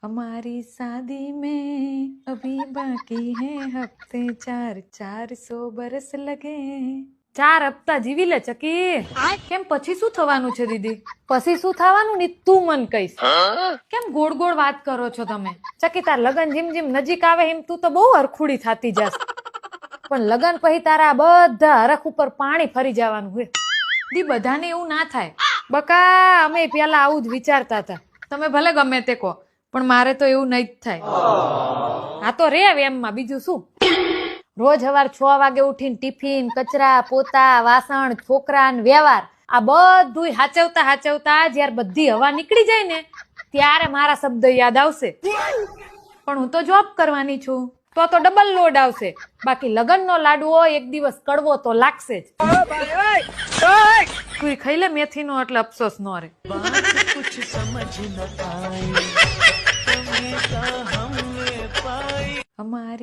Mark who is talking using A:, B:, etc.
A: हमारी शादी में अभी बाकी है हफ्ते 400 बरस लगे। 4 હપ્તા જીવી લે ચકી. કેમ પછી શું થવાનું છે દીદી? પછી શું થવાનું ની તું મન કહીશ. કેમ ગોળ ગોળ વાત કરો છો તમે? ચકી તાર લગન જેમ જેમ નજીક આવે એમ તું તો બહુ હરખુડી થાતી જાસ. પણ લગન પછી તારા બધા હરખ ઉપર પાણી ફરી જવાનું હોય. દી બધાને એવું ના થાય બકા. અમે પેલા આવું જ વિચારતા હતા. તમે ભલે ગમે તે કહો પણ મારે તો એવું નહીં જ થાય. આ તો રે એમમાં બીજું શું. રોજ સવાર 6 વાગે ઉઠીને ટિફિન, કચરા, પોતા, વાસણ, છોકરા ને વ્યવહાર આ બધું હાચવતા હાચવતા જયારે બધી હવા નીકળી જાય ને ત્યારે મારા શબ્દ યાદ આવશે. પણ હું તો જોબ કરવાની છું તો ડબલ લોડ આવશે. બાકી લગનનો લાડવો એક દિવસ કડવો તો લાગશે જ. તું ખાઈ લે મેથીનો એટલે અફસોસ ન રે. हमारी